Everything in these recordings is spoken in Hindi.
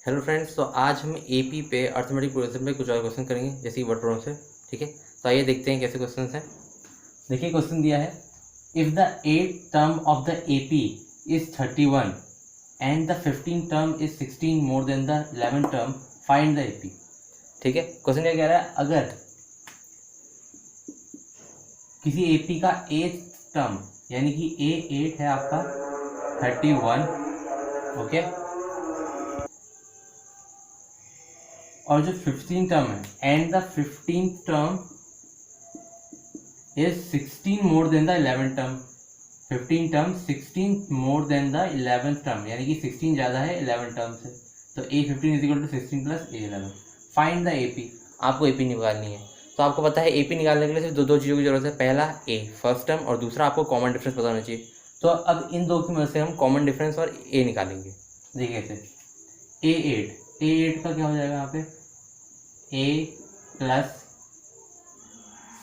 हेलो फ्रेंड्स, तो आज हम एपी पे अर्थमेटिक प्रोग्रेशन पे कुछ और क्वेश्चन करेंगे, जैसे कि वर्ड प्रॉब्लम से। ठीक है, तो आइए देखते हैं कैसे क्वेश्चन हैं। देखिए क्वेश्चन दिया है, if the 8th term of the AP is 31 and the 15th term is 16 more than the 11th term, find the AP. ठीक है, क्वेश्चन क्या कह रहा है, अगर किसी एपी का 8th टर्म यानी कि A8 है आपका 31, ओके, और जो 15 टर्म है and the 15th term is 16 more than the 11th term, 15 term 16 more than the 11th term, यानी कि 16 ज़्यादा है 11 टर्म से, तो A15 is equal to 16 plus A11। Find the AP, आपको एपी निकालनी है। तो आपको पता है एपी निकालने के लिए सिर्फ दो चीज़ों की जरूरत है, पहला ए फर्स्ट टर्म और दूसरा आपको कॉमन डिफरेंस पता होना चाहिए। तो अब इन दो की मदद से हम कॉमन डिफरेंस और ए निकालेंगे। देखिए कैसे, A8 का क्या हो जाएगा यहाँ पे, A plus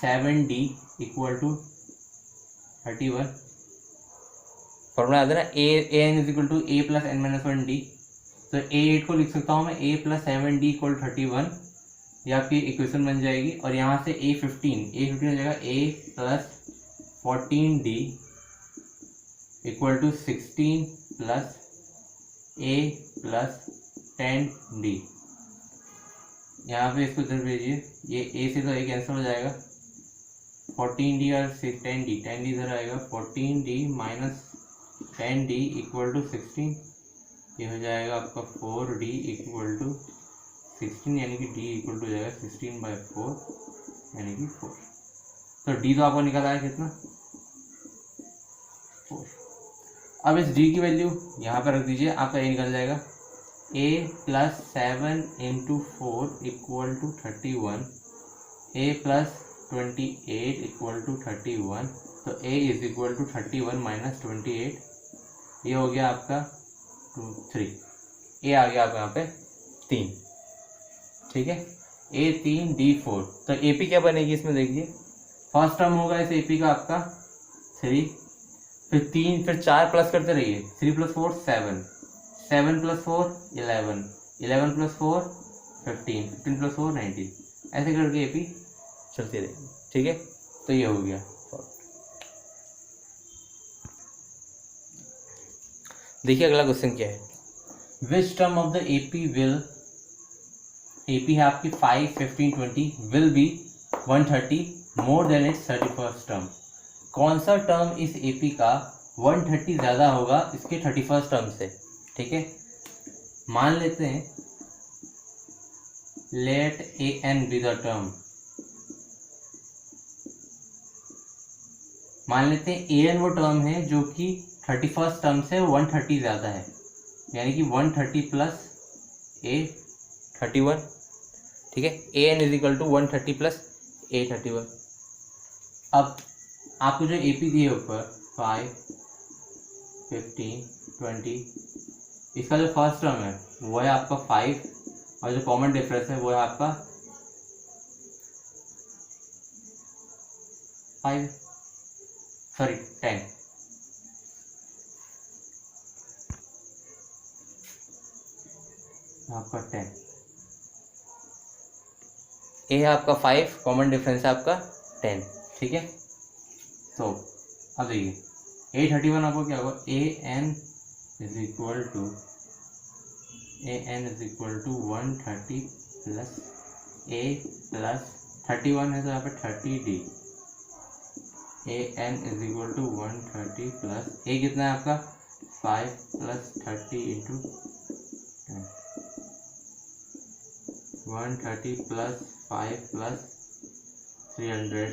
7D equal to 31। Formula याद है ना, N is equal to A plus N minus 1D। तो A8 को लिख सकता हूँ मैं A प्लस 7D इक्वल 31, ये आपकी इक्वेशन बन जाएगी। और यहाँ से A15 हो जाएगा A plus 14D equal to 16 plus A plus 10D। यहाँ पे इसको इधर भेजिए, ये A से तो A कैंसिल हो जाएगा, 14D और 10D इधर आएगा, 14D minus 10D equal to 16, ये हो जाएगा आपका 4D इक्वल टू 16, यानी कि D इक्वल टू हो जाएगा 16/4 यानी कि 4। तो D तो आपको निकल आया कितना, 4। अब इस D की वैल्यू यहाँ पर रख दीजिए, आपका A निकल जाएगा, A plus 7 into 4 equal to 31, A plus 28 equal to 31, तो A is equal to 31 minus 28, ये हो गया आपका 3, A आ गया आपका यहाँ पे 3। ठीक है, A3 D4। तो AP क्या बनेगी इसमें, देखिए फर्स्ट टर्म होगा इस AP का आपका 3, फिर 3, फिर 4 प्लस करते रहिए, 3 प्लस 4 7, 7 प्लस 4 11, 11 प्लस 4 15, 15 प्लस 4 19, ऐसे करके AP चलती रहेगी। ठीक है, तो ये हो गया। देखिए अगला क्वेश्चन क्या है, विच टर्म ऑफ द एपी है आपकी 5, 15, 20 will be 130 more than it's 31st term. कौन सा टर्म इस एपी का 130 ज़्यादा होगा इसके 31st टर्म से। ठीक है, मान लेते हैं let an be the term, मान लेते हैं an वो टर्म है जो कि 31st टर्म से 130 ज़्यादा है, यानी कि 130 प्लस A31। ठीक है, an is equal to 130 plus A31। अब आपको जो AP दिए ऊपर 5, 15, 20, इसका जो फर्स्ट टर्म है वो है आपका 5, और जो कॉमन डिफरेंस है वो है आपका 10। आपका 10, ए है आपका 5, कॉमन डिफरेंस है आपका 10। ठीक है, तो अब देखिए A31 आपको क्या होगा, an is equal to 130 plus A plus 31 है तो यहाँ पे 30D, an is equal to 130 plus A कितना है आपका 5 प्लस 30 इंटू 130 प्लस 5 प्लस 300,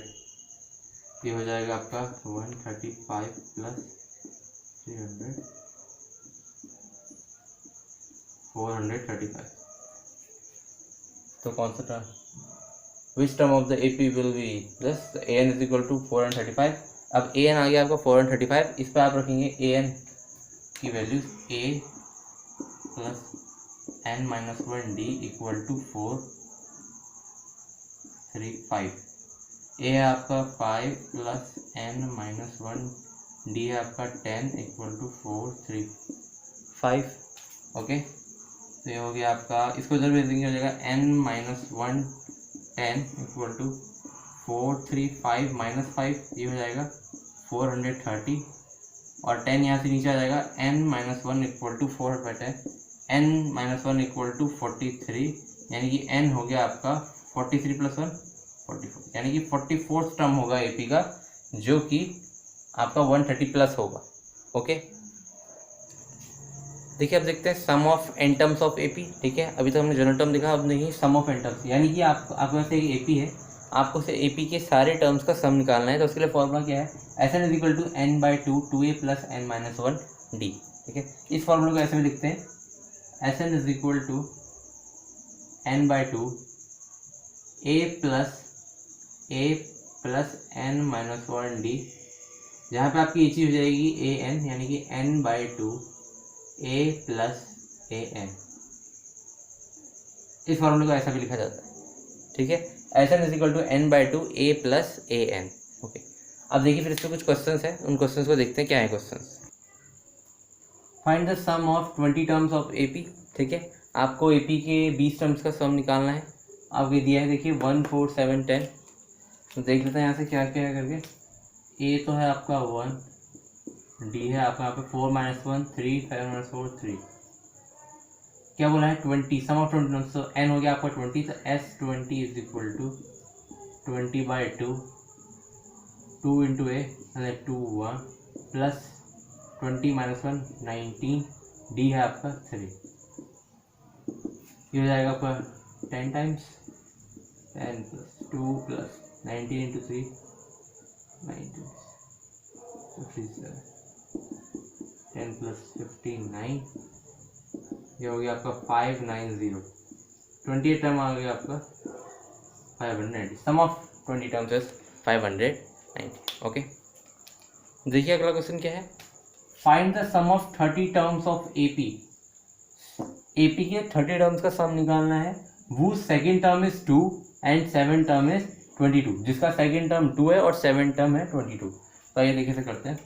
ये हो जाएगा आपका 135 प्लस 300 435। तो कौन सा term, which term of the AP will be plus an is equal to 435। अब an आ गया आपका 435, इस पर आप रखेंगे an की value A plus n minus 1D equal to 435। A है आपका 5 प्लस n माइनस 1D है आपका 10 इक्वल टू 435। ओके, तो ये हो गया आपका, इसको इधर भेज देंगे, हो जाएगा n-1 10 इक्वल टू 435 - 5, ये हो जाएगा 430, और 10 यहाँ से नीचे आ जाएगा, n-1 equal to 4/10, n-1 equal to 43, यानी कि n हो गया आपका 43 + 1 44, यानी कि 44th टर्म होगा एपी का, जो कि आपका 130+ होगा। ओके, देखिए अब देखते हैं sum of n terms of AP. ठीक है, अभी तो हमने जनरल टर्म देखा, अब नहीं सम ऑफ एन टर्म्स, यानी कि आपके पास एक एपी है, आपको से एपी के सारे टर्म्स का सम निकालना है। तो उसके लिए फॉर्मूला क्या है, Sn = n/2 2a + n-1 d। ठीक है, इस फॉर्मूला को ऐसे में लिखते हैं, Sn = n/2 a + n-1 d, जहाँ पे आपकी ये चीज़ हो जाएगी an, यानी कि n/2 a + an। इस फॉर्मूले को ऐसा भी लिखा जाता है। ठीक है, Sn = n/2 a + an। Okay, अब देखिए फिर इसमें कुछ क्वेश्चंस हैं, उन क्वेश्चंस को देखते हैं क्या है questions. Find the sum of 20 terms of AP. ठीक है, आपको एपी के 20 टर्म्स का सम निकालना है। आपको दिया है, देखिए 1 4 7 10। तो देख लेते हैं यहाँ से क्या क्या है करके। ए तो है आपका 1, डी है आपका यहाँ पे 4 - 1 3 7 - 4 3। क्या बोला है 20, सम ऑफ 20 टर्म्स। तो एन हो गया आपका 20, तो S20 = 20/2 2 × a 2 1 प्लस 20 - 1 19, डी है आपका 3। ये हो जाएगा आपका 10 टाइम्स 10 + 2 + 19 × 3 19 57 10 + 59, ये हो गया आपका 590। 28 टर्म आ गया आपका 590। Sum of 20 terms is 590। Okay, देखिए अगला क्वेश्चन क्या है, find the sum of 30 terms of AP. AP के 30 टर्म्स का सम निकालना है। वो second term is 2 and 7 term is 22, जिसका सेकेंड टर्म 2 है और 7 टर्म है 22। तो ये देखिए से करते हैं,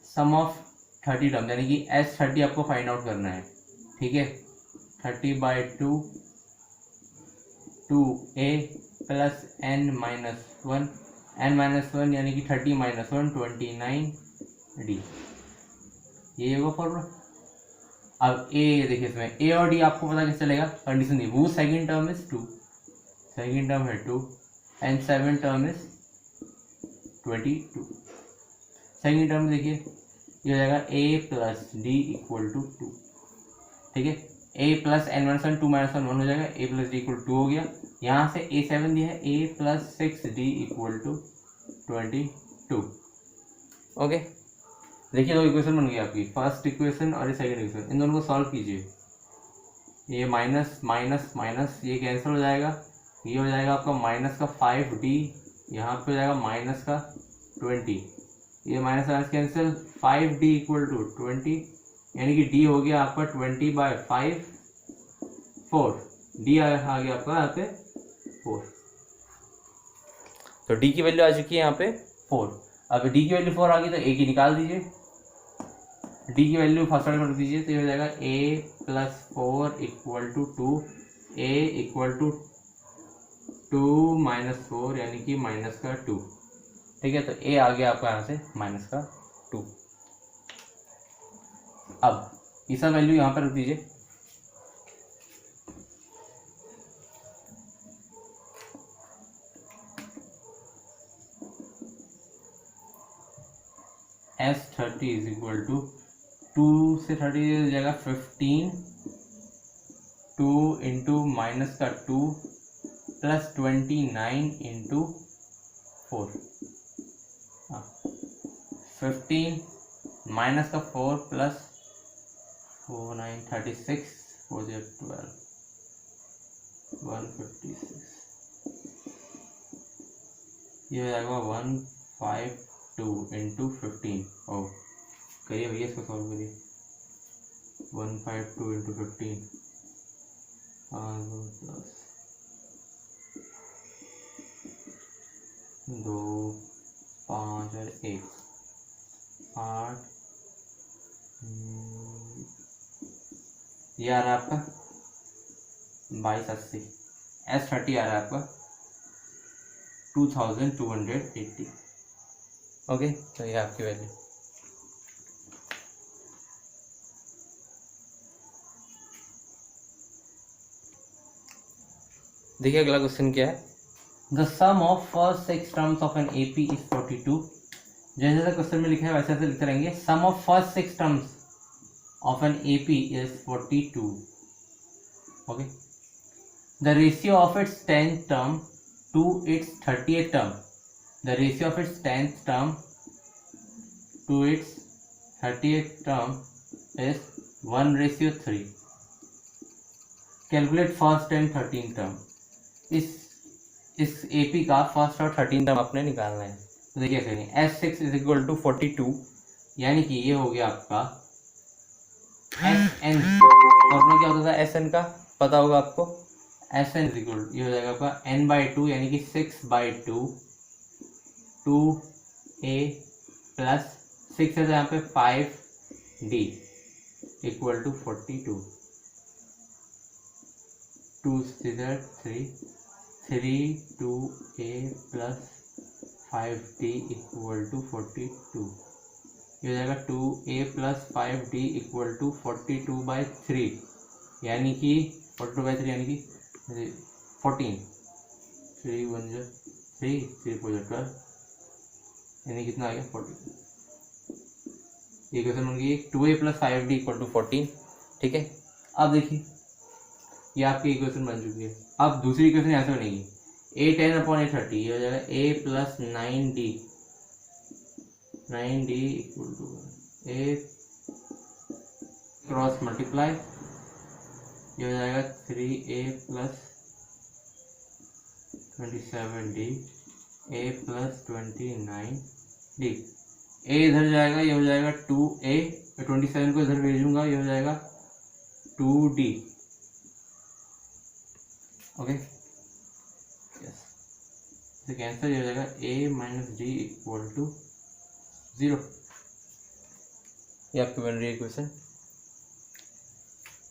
सम ऑफ 30 टर्म, यानी कि S30 आपको फाइंड आउट करना है। ठीक है, 30/2 2a + n-1 n-1 यानी कि 30 - 1 29 d, ये होगा फॉर्मूला। अब ए देखिए, इसमें ए और डी आपको पता कैसे चलेगा, कंडीशन दी, वो second term is 2, second term है 2 and 7 term is 22। Second term देखिए, ये हो जाएगा a + d = 2। ठीक है, a + n-1 2 - 1 1 हो जाएगा, a + d = 2 हो गया। यहाँ से a7 दिया है, a + 6d = 22। ओके, देखिए दो इक्वेशन बन गई आपकी, फर्स्ट इक्वेशन और ये सेकंड इक्वेशन। इन दोनों को सॉल्व कीजिए, ये माइनस माइनस माइनस ये कैंसिल हो जाएगा, ये हो जाएगा आपका -5d, यहाँ पे हो जाएगा -20, ये माइनस कैंसिल, 5d = 20, यानी कि d हो गया आपका 20/5 4, d आ गया आपका यहाँ पे 4। तो d की वैल्यू आ चुकी है यहाँ पे 4। अब d की वैल्यू 4 आ गई तो a की निकाल दीजिए, d की वैल्यू फर्स्ट ऑर्डर कर दीजिए, तो ये हो जाएगा a + 4 = 2, a = 2 - 4 यानी कि -2। ठीक है, तो a आ गया आपका यहाँ से -2। अब ये सब वैल्यू यहाँ पर रख दीजिए, S30 = 2 से 30 हो जाएगा 15, 2 × -2 + 29 × 4, 15 -4 + 4 9 36 4 0 12 156, ये हो जाएगा 152 × 15। ओ करिए भैया, इसको सॉल्व करिए, 152 × 15 2 5 और 1 8 ये आ रहा है आपका 2280, S30 आ रहा है आपका 2280। ओके, तो ये आपकी वैल्यू। देखिए अगला क्वेश्चन क्या है। The sum of first 6 terms of N AP is 42। जैसे जैसे क्वेश्चन में लिखा है वैसे वैसे लिखते रहेंगे। Sum of first 6 terms of N AP is 42। Okay, the ratio of its 10th term to its 30th term, the ratio of its 10th term to its 30th term is 1:3। Calculate first and 13th term. इस एपी का फर्स्ट और 13th टर्म आपने निकालना है। तो देखिए करेंगे, S6 इज इक्वल टू 42, यानी कि ये हो गया आपका SN। फॉर्मूला क्या होता था SN का, पता होगा आपको। SN इज इक्वल, ये हो जाएगा आपका n/2, यानी कि 6/2 2a प्लस 6 है तो यहाँ पे 5d equal to 42। 2 3 2a plus 5d equal to 42। ये हो जाएगा 2a plus 5d equal to 42/3, यानी कि 42/3 यानी कि 14। 3 1 3 3 4 12, यानी कितना आ गया 40। ये क्वेश्चन बन गई 2a plus 5d equal to 14। ठीक है, अब देखिए ये आपकी इक्वेशन बन चुकी है। अब दूसरी इक्वेशन यहाँ से बनेगी a10/a30, ये हो जाएगा a plus 9d equal to a cross multiply, ये हो जाएगा 3a plus 27d a plus 29d। a इधर जाएगा, ये हो जाएगा 2a, 27 को इधर भेजूंगा, ये हो जाएगा 2d। ओके, यस, तो कैंसिल, ये हो जाएगा a minus d equal to 0। ये आपकी बन रही है इक्वेशन।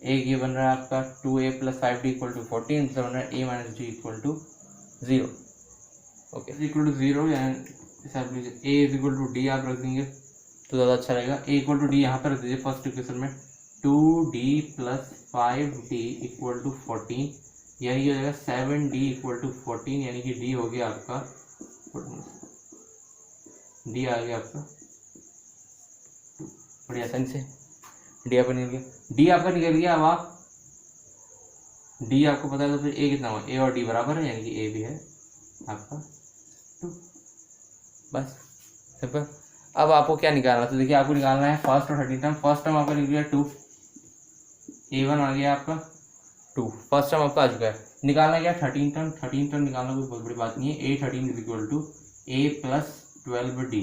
एक ये बन रहा है आपका 2a plus 5d equal to 14, दूसरा बन रहा है a minus d equal to 0। Okay, equal to 0, यानी a is equal to d आप रख देंगे तो ज़्यादा अच्छा रहेगा। a इक्वल टू d यहाँ पर रख दीजिए फर्स्ट इक्वेशन में। 2d plus 5d equal to 14, यानी कि हो जाएगा 7d इक्वल टू 14, यानी कि d हो गया आपका, d आ गया आपका 2। बड़ी आसानी से d आपका निकल गया। d आपका निकल गया। अब आप d आपको पता है तो फिर a कितना हुआ, a और d बराबर है, यानी कि a भी है आपका 2। बस सिंपल। अब आपको क्या निकालना है, तो देखिए आपको निकालना है फर्स्ट और 13th टर्म। फर्स्ट टर्म आपका निकल गया 2, a1 आ गया आपका 2, फर्स्ट टर्म आपका आ चुका है। निकालना क्या 13th टर्म। 13th टर्म निकालना कोई बहुत बड़ी बात नहीं है। a13 is equal to a plus 12d,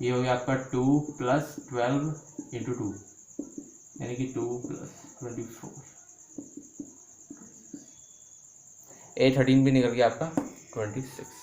ये हो गया आपका 2 प्लस 12 इंटू 2, यानी कि 2 प्लस 24। a13 भी निकल गया आपका 26।